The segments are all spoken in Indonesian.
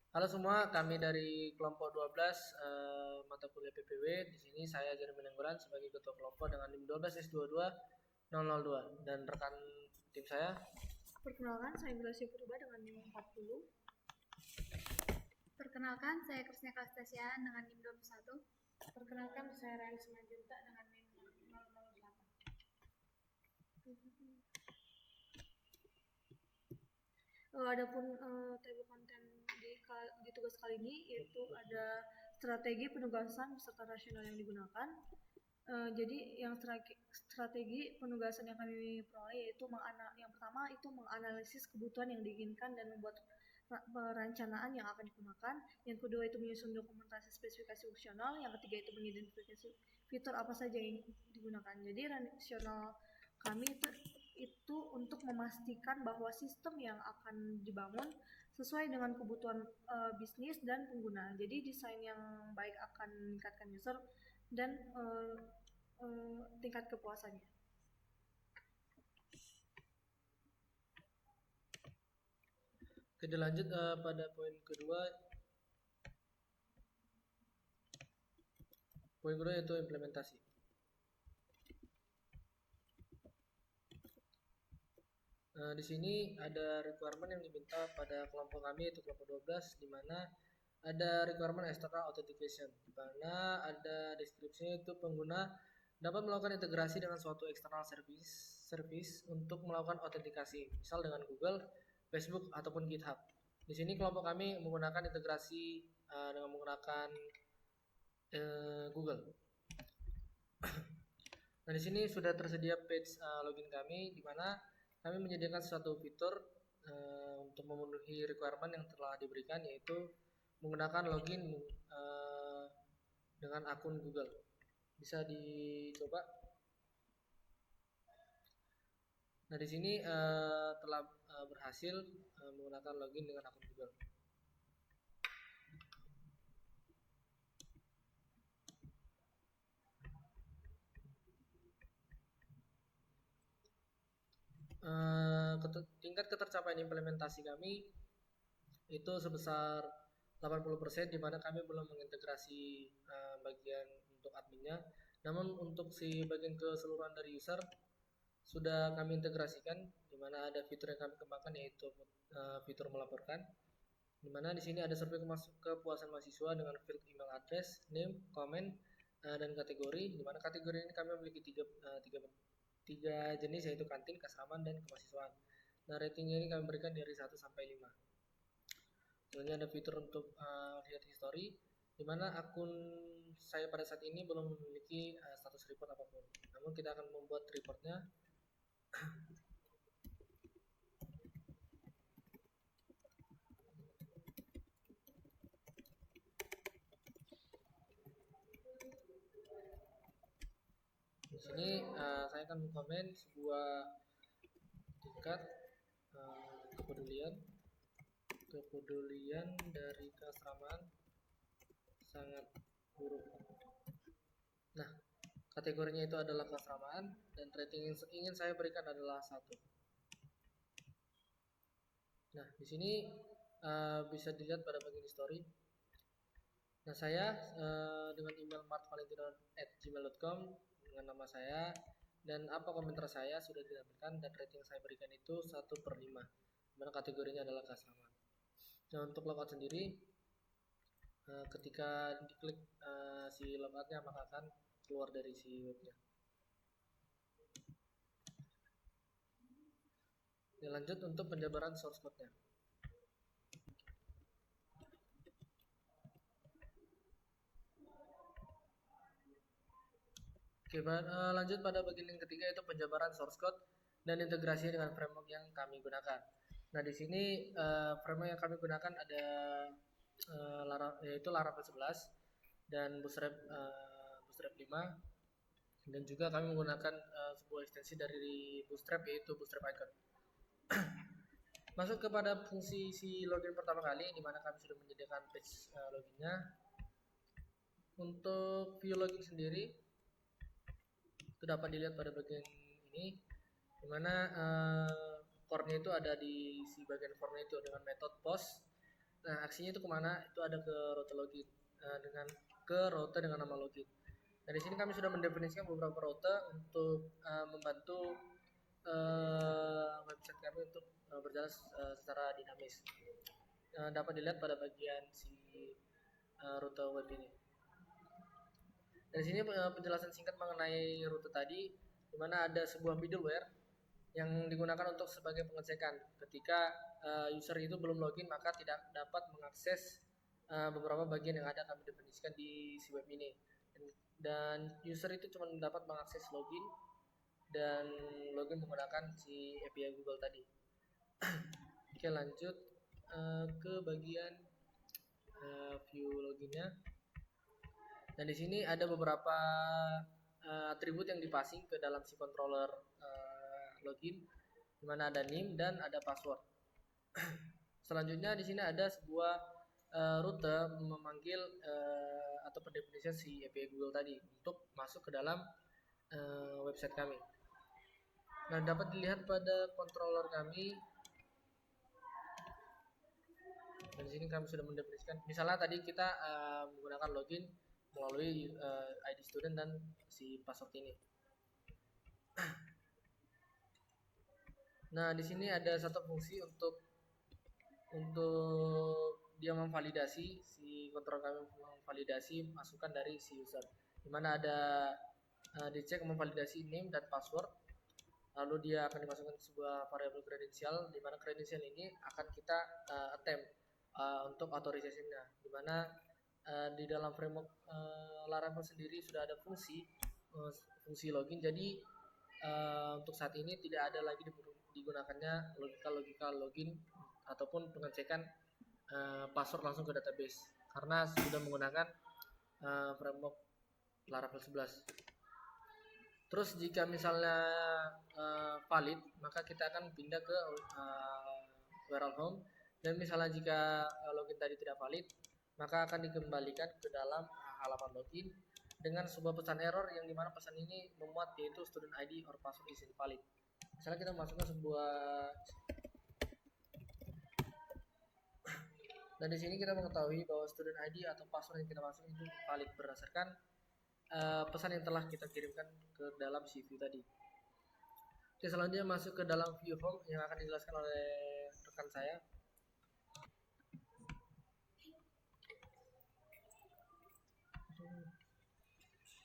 Halo semua, kami dari kelompok 12 mata kuliah PPW. Di sini saya Jeremy Nenggolan sebagai ketua kelompok dengan NIM 12S22002 dan rekan tim saya. Perkenalkan, saya Milasi Purba dengan NIM 40. Perkenalkan, saya Krisna Kastasia dengan NIM 21. Perkenalkan, saya Railis Manjunta dengan NIM 008. Adapun tema konten di tugas kali ini yaitu ada strategi penugasan beserta rasional yang digunakan. Jadi yang strategi penugasan yang kami peroleh yaitu yang pertama itu menganalisis kebutuhan yang diinginkan dan membuat perencanaan yang akan digunakan. Yang kedua itu menyusun dokumentasi spesifikasi fungsional. Yang ketiga itu mengidentifikasi fitur apa saja yang digunakan. Jadi rasional kami itu untuk memastikan bahwa sistem yang akan dibangun sesuai dengan kebutuhan bisnis dan pengguna. Jadi desain yang baik akan meningkatkan user dan tingkat kepuasannya. Kita lanjut pada poin kedua. Poin kedua yaitu implementasi. Di sini ada requirement yang diminta pada kelompok kami yaitu kelompok 12, di mana ada requirement external authentication, di mana ada deskripsinya itu pengguna dapat melakukan integrasi dengan suatu external service untuk melakukan autentikasi, misal dengan Google, Facebook ataupun GitHub. Di sini kelompok kami menggunakan integrasi dengan menggunakan Google. Nah, di sini sudah tersedia page login kami, di mana kami menyediakan suatu fitur untuk memenuhi requirement yang telah diberikan, yaitu menggunakan login dengan akun Google. Bisa dicoba. Nah, di sini telah berhasil menggunakan login dengan akun Google. Tingkat ketercapaian implementasi kami itu sebesar 80%, di mana kami belum mengintegrasi bagian untuk adminnya. Namun untuk si bagian keseluruhan dari user sudah kami integrasikan, di mana ada fitur yang kami kembangkan yaitu fitur melaporkan, di mana di sini ada survei kepuasan mahasiswa dengan field email address, name, comment, dan kategori, di mana kategori ini kami memiliki tiga jenis yaitu kantin, keasraman, dan kemahasiswaan. Nah, ratingnya ini kami berikan dari 1 sampai 5. Selanjutnya ada fitur untuk lihat history, di mana akun saya pada saat ini belum memiliki status report apapun. Namun kita akan membuat reportnya. Di sini saya akan mengkomen sebuah tingkat kepedulian dari keasraman sangat buruk. Nah, kategorinya itu adalah keasraman dan rating yang ingin saya berikan adalah 1. Nah, di sini bisa dilihat pada bagian history. Nah, saya dengan email martvalentino@gmail.com dengan nama saya dan apa komentar saya sudah ditampilkan, dan rating saya berikan itu 1/5, dimana kategorinya adalah keasraman. Nah, untuk logout sendiri, ketika diklik si logoutnya maka akan keluar dari si webnya. Nah, lanjut untuk penjabaran source code-nya. Oke, lanjut pada bagian yang ketiga, yaitu penjabaran source code dan integrasi dengan framework yang kami gunakan. Nah, di sini framework yang kami gunakan ada yaitu Laravel 11 dan Bootstrap 5, dan juga kami menggunakan sebuah ekstensi dari Bootstrap yaitu Bootstrap Icon. Masuk kepada fungsi si login pertama kali, di mana kami sudah menyediakan page loginnya. Untuk view login sendiri itu dapat dilihat pada bagian ini, dimana core-nya itu ada di si bagian formnya itu dengan metode post Nah, aksinya itu kemana? Itu ada ke rute login dengan rute dengan nama login. Nah, di sini kami sudah mendefinisikan beberapa rute untuk membantu website kami untuk berjalan secara dinamis. Dapat dilihat pada bagian si rute web ini. Dari sini penjelasan singkat mengenai rute tadi, di mana ada sebuah middleware yang digunakan untuk sebagai pengecekan ketika user itu belum login, maka tidak dapat mengakses beberapa bagian yang ada kami definisikan di si web ini, dan user itu cuma dapat mengakses login dan login menggunakan si API Google tadi. Oke, lanjut ke bagian view loginnya. Dan di sini ada beberapa atribut yang dipasing ke dalam si controller login, di mana ada name dan ada password. Selanjutnya di sini ada sebuah rute memanggil atau pendefinisian si API Google tadi untuk masuk ke dalam website kami. Nah, dapat dilihat pada controller kami. Dan di sini kami sudah mendefinisikan. Misalnya tadi kita menggunakan login melalui ID student dan si password ini. Nah, di sini ada satu fungsi untuk dia memvalidasi, si kontrol kami memvalidasi masukan dari si user, dimana ada dicek memvalidasi name dan password, lalu dia akan dimasukkan sebuah variabel kredensial, dimana kredensial ini akan kita attempt untuk authorization-nya, dimana di dalam framework Laravel sendiri sudah ada fungsi login, jadi untuk saat ini tidak ada lagi digunakannya logika login ataupun pengecekan password langsung ke database, karena sudah menggunakan framework Laravel 11. Terus jika misalnya valid, maka kita akan pindah ke URL home, dan misalnya jika login tadi tidak valid, maka akan dikembalikan ke dalam halaman login dengan sebuah pesan error yang dimana pesan ini memuat yaitu student ID or password is invalid. Misalnya kita masukkan sebuah, dan di sini kita mengetahui bahwa student ID atau password yang kita masukkan itu valid berdasarkan pesan yang telah kita kirimkan ke dalam CV tadi. Oke, selanjutnya masuk ke dalam view home yang akan dijelaskan oleh rekan saya.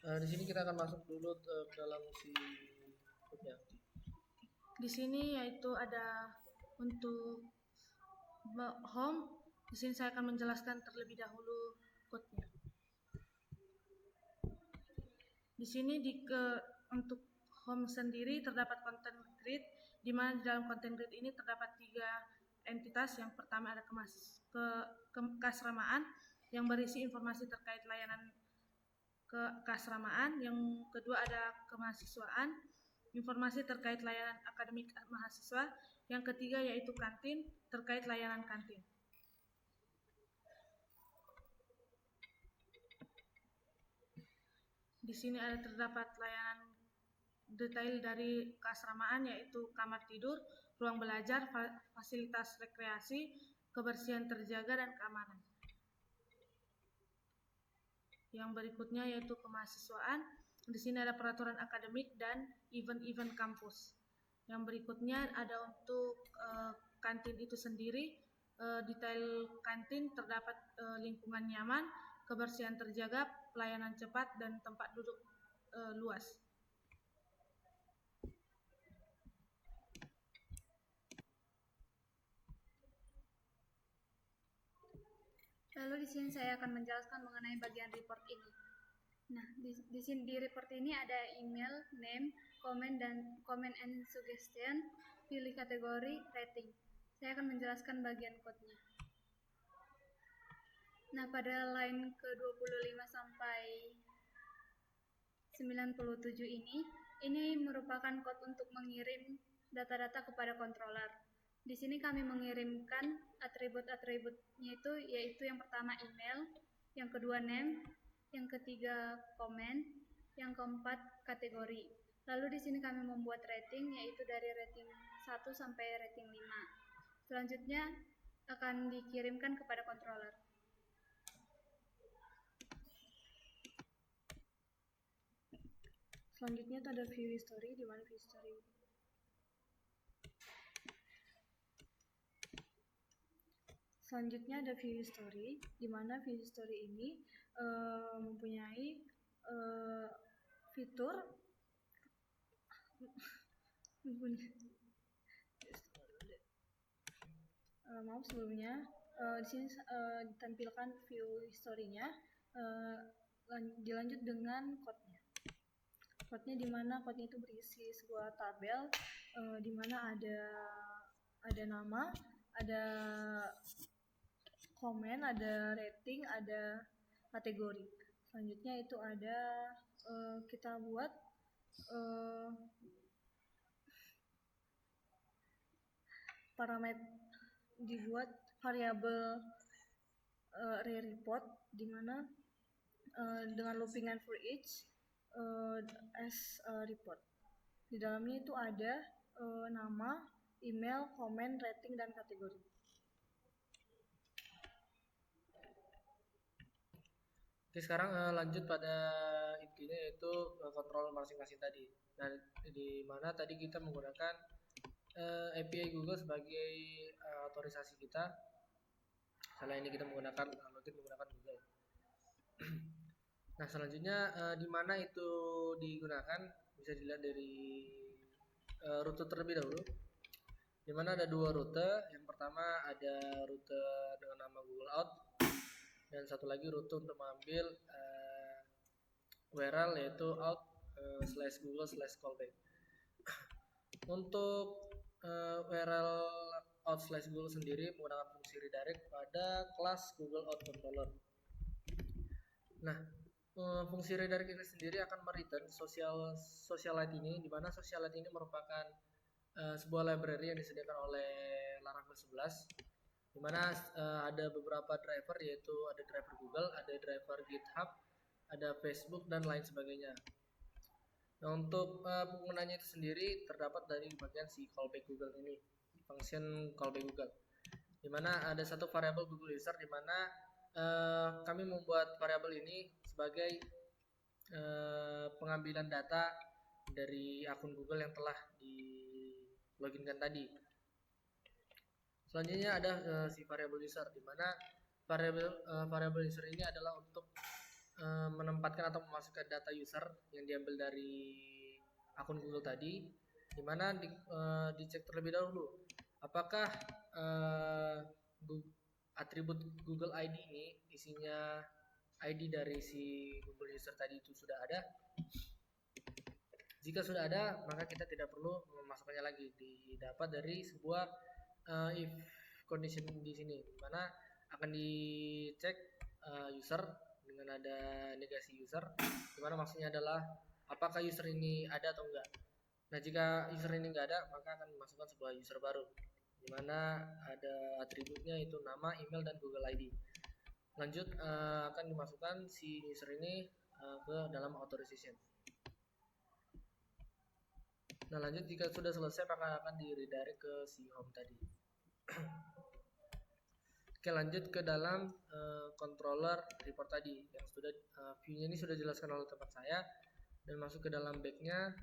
Di sini kita akan masuk dulu ke dalam si home-nya. Di sini yaitu ada untuk home. Di sini saya akan menjelaskan terlebih dahulu code-nya. Di sini untuk home sendiri terdapat content grid, di mana di dalam content grid ini terdapat 3 entitas. Yang pertama ada keasramaan yang berisi informasi terkait layanan keasramaan. Yang kedua ada kemahasiswaan, informasi terkait layanan akademik mahasiswa. Yang ketiga yaitu kantin, terkait layanan kantin. Di sini terdapat layanan detail dari keasramaan, yaitu kamar tidur, ruang belajar, fasilitas rekreasi, kebersihan terjaga, dan keamanan. Yang berikutnya yaitu kemahasiswaan. Di sini ada peraturan akademik dan event-event kampus. Yang berikutnya ada untuk kantin itu sendiri. Detail kantin terdapat lingkungan nyaman, kebersihan terjaga, pelayanan cepat, dan tempat duduk luas. Lalu di sini saya akan menjelaskan mengenai bagian report ini. Nah, di sini di report ini ada email, name, comment and suggestion, pilih kategori, rating. Saya akan menjelaskan bagian code-nya. Nah, pada line ke-25 sampai 97 ini merupakan code untuk mengirim data-data kepada controller. Di sini kami mengirimkan atribut-atributnya yaitu yang pertama email, yang kedua name, yang ketiga comment, yang keempat kategori. Lalu di sini kami membuat rating, yaitu dari rating 1 sampai rating 5. Selanjutnya akan dikirimkan kepada controller. Selanjutnya itu ada view history, di mana view history di mana view history ini mempunyai fitur maaf sebelumnya di sini ditampilkan view history-nya, dilanjut dengan code-nya. Code-nya di mana code-nya itu berisi sebuah tabel di mana ada nama, ada komen, ada rating, ada kategori. Selanjutnya itu ada kita buat parameter, dibuat variabel array report di mana dengan loopingan for each as report. Di dalamnya itu ada nama, email, komen, rating, dan kategori. Oke, sekarang lanjut pada intinya yaitu kontrol masing-masing tadi. Nah, di mana tadi kita menggunakan API Google sebagai otorisasi kita. Setelah ini kita menggunakan login menggunakan Google. Nah, selanjutnya di mana itu digunakan bisa dilihat dari rute terlebih dahulu. Di mana ada dua rute. Yang pertama ada rute dengan nama Google Out, dan satu lagi rute untuk mengambil URL yaitu out/google/callback. Untuk URL out/google sendiri menggunakan fungsi redirect pada kelas Google Out Controller. Nah, fungsi redirect ini sendiri akan mereturn socialite ini, di mana socialite ini merupakan sebuah library yang disediakan oleh Laravel 11, di mana ada beberapa driver, yaitu ada driver Google, ada driver GitHub, ada Facebook, dan lain sebagainya. Nah, untuk penggunanya itu sendiri terdapat dari bagian si callback Google ini, function callback Google, di mana ada satu variabel Google user, di mana kami membuat variabel ini sebagai pengambilan data dari akun Google yang telah di loginkan tadi. Selanjutnya ada si variabel user, di mana variabel user ini adalah untuk menempatkan atau memasukkan data user yang diambil dari akun Google tadi, di mana dicek terlebih dahulu apakah atribut Google ID ini isinya ID dari si Google user tadi itu sudah ada. Jika sudah ada, maka kita tidak perlu memasukkannya lagi. Didapat dari sebuah if condition di sini, di mana akan dicek user dengan ada negasi user, di mana maksudnya adalah apakah user ini ada atau enggak. Nah, jika user ini enggak ada, maka akan dimasukkan sebuah user baru, di mana ada atributnya itu nama, email, dan Google ID. Lanjut akan dimasukkan si user ini ke dalam authorization. Nah, lanjut jika sudah selesai maka akan di redirect ke si home tadi. Oke, lanjut ke dalam controller report tadi yang sudah view-nya ini sudah dijelaskan oleh teman saya, dan masuk ke dalam back-nya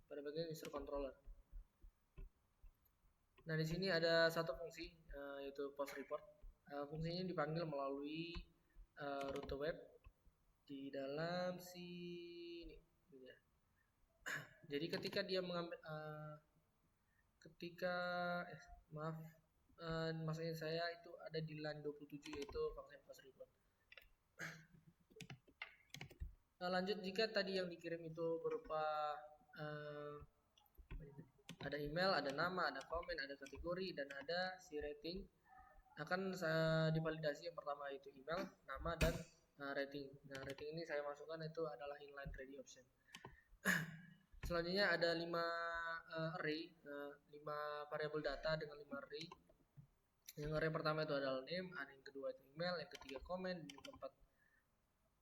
pada bagian user controller. Nah, di sini ada satu fungsi yaitu post report. Fungsinya dipanggil melalui rute web di dalam si ini ya. Jadi ketika dia mengambil maksudnya saya itu ada di line 27 yaitu function post report. Nah, lanjut jika tadi yang dikirim itu berupa ada email, ada nama, ada komen, ada kategori, dan ada si rating, akan divalidasi yang pertama itu email, nama, dan rating. Nah, rating ini saya masukkan itu adalah inline ready option. Selanjutnya ada 5 array, 5 variabel data dengan 5 array. Yang array pertama itu adalah name, yang kedua itu email, yang ketiga komen, yang keempat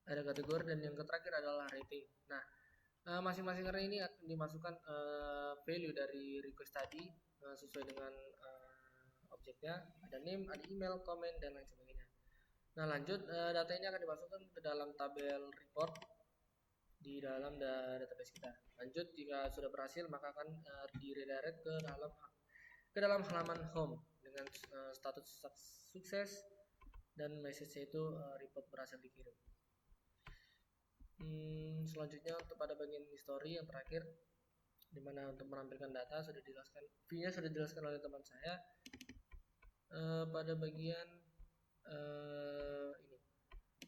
ada kategori, dan yang terakhir adalah rating. Nah, masing-masing array ini akan dimasukkan value dari request tadi sesuai dengan subjeknya, ada name, ada email, komen, dan lain sebagainya. Nah lanjut, data ini akan dimasukkan ke dalam tabel report di dalam database kita. Lanjut, jika sudah berhasil maka akan di redirect ke dalam halaman home dengan status sukses dan message itu report berhasil dikirim. Selanjutnya untuk pada bagian history yang terakhir, dimana untuk menampilkan data sudah dijelaskan, view-nya sudah dijelaskan oleh teman saya. Pada bagian ini,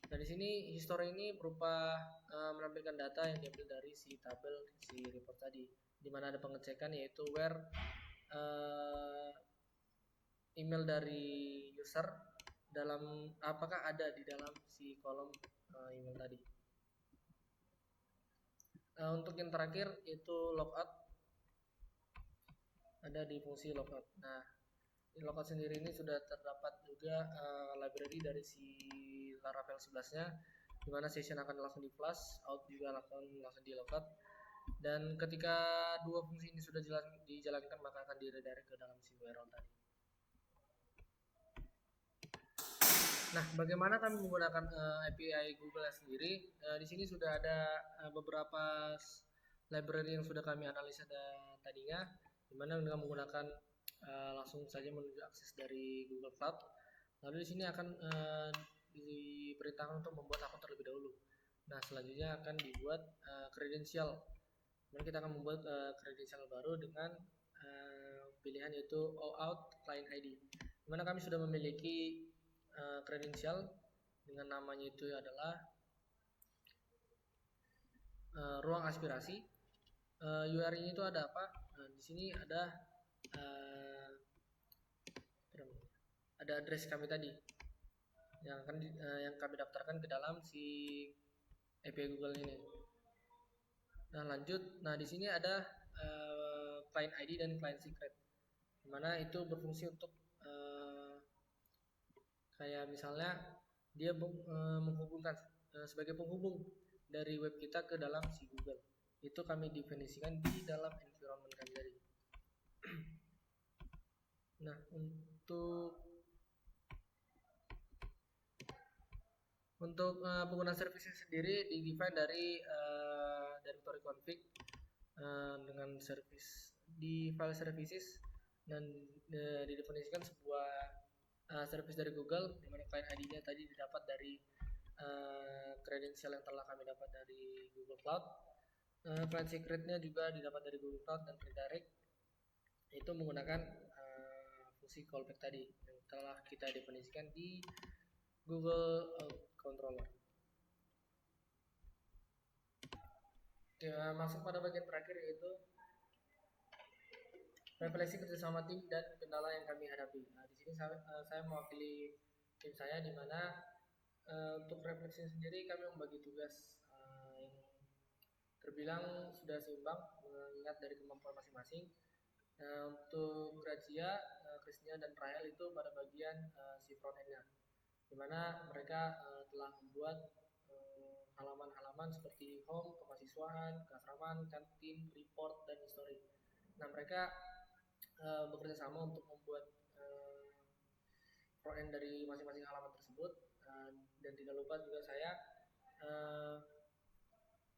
nah di sini history ini berupa menampilkan data yang diambil dari si tabel si report tadi, dimana ada pengecekan yaitu where email dari user dalam apakah ada di dalam si kolom email tadi. Untuk yang terakhir itu logout, ada di fungsi logout. Nah, di logout sendiri ini sudah terdapat juga library dari si Laravel 11-nya, dimana session akan langsung di flash, out juga akan langsung di logout. Dan ketika dua fungsi ini sudah dijalankan maka akan di-redirect ke dalam si URL tadi. Nah, bagaimana kami menggunakan API Google sendiri? Di sini sudah ada beberapa library yang sudah kami analisa tadinya, dimana dengan menggunakan langsung saja menuju akses dari Google Cloud. Lalu di sini akan diberitakan untuk membuat akun terlebih dahulu. Nah, selanjutnya akan dibuat kredensial. Kemudian kita akan membuat kredensial baru dengan pilihan yaitu OAuth Client ID, dimana kami sudah memiliki kredensial dengan namanya itu adalah ruang aspirasi. URI-nya itu ada apa? Di sini ada address kami tadi yang kami daftarkan ke dalam si API Google ini. Nah lanjut, nah di sini ada client ID dan client secret, dimana itu berfungsi untuk kayak misalnya dia menghubungkan sebagai penghubung dari web kita ke dalam si Google. Itu kami definisikan di dalam environment kami tadi. Nah, untuk penggunaan services sendiri di-define dari directory config dengan service di file services, dan didefinisikan sebuah service dari Google, dimana client ID-nya tadi didapat dari kredensial yang telah kami dapat dari Google Cloud. Client secret-nya juga didapat dari Google Cloud dan redirect itu menggunakan fungsi callback tadi yang telah kita definisikan di Google Controller. Oke, masuk pada bagian terakhir yaitu refleksi kerjasama tim dan kendala yang kami hadapi. Nah, di sini saya mewakili tim saya, di mana untuk refleksi sendiri kami membagi tugas yang terbilang sudah seimbang mengingat dari kemampuan masing-masing. Untuk Grazia, Krisnia dan Rahel itu pada bagian si front-end-nya, di mana mereka telah membuat halaman-halaman seperti home, kemahasiswaan, keasraman, kantin, report, dan history. Nah, mereka bekerja sama untuk membuat front-end dari masing-masing halaman tersebut, dan tidak lupa juga saya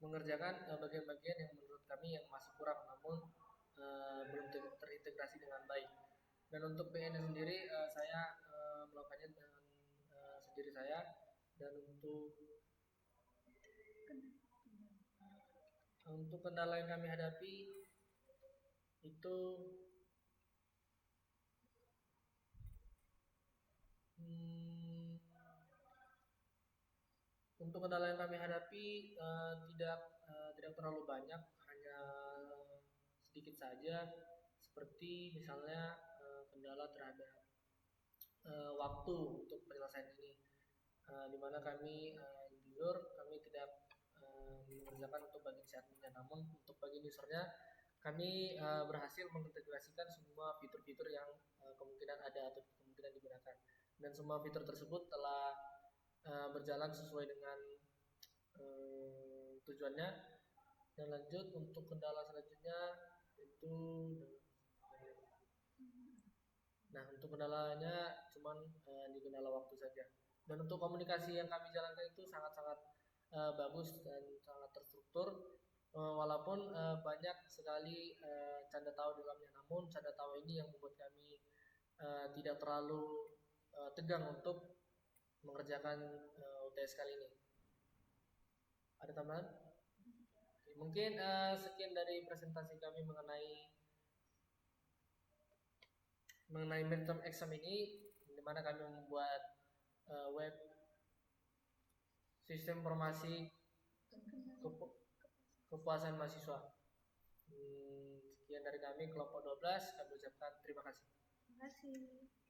mengerjakan bagian-bagian yang menurut kami yang masih kurang namun belum terintegrasi dengan baik. Dan untuk PN sendiri saya melakukannya dengan sendiri saya. Dan untuk kendala yang kami hadapi itu untuk kendala yang kami hadapi tidak terlalu banyak, hanya sedikit saja, seperti misalnya kendala terhadap waktu untuk penyelesaian ini, dimana kami jujur kami tidak mengerjakan untuk bagian si adminnya, namun untuk bagian usernya kami berhasil mengintegrasikan semua fitur-fitur yang kemungkinan ada atau kemungkinan digunakan, dan semua fitur tersebut telah berjalan sesuai dengan tujuannya. Dan lanjut untuk kendala selanjutnya itu Nah, untuk kendalanya cuman di kendala waktu saja. Dan untuk komunikasi yang kami jalankan itu sangat-sangat bagus dan sangat terstruktur. Walaupun banyak sekali canda tawa di dalamnya, namun canda tawa ini yang membuat kami tidak terlalu tegang untuk mengerjakan UTS kali ini. Ada tambahan? Oke, mungkin sekian dari presentasi kami mengenai midterm exam ini, di mana kami membuat web sistem informasi kepuasan mahasiswa. Sekian dari kami kelompok 12, kami ucapkan terima kasih. Terima kasih.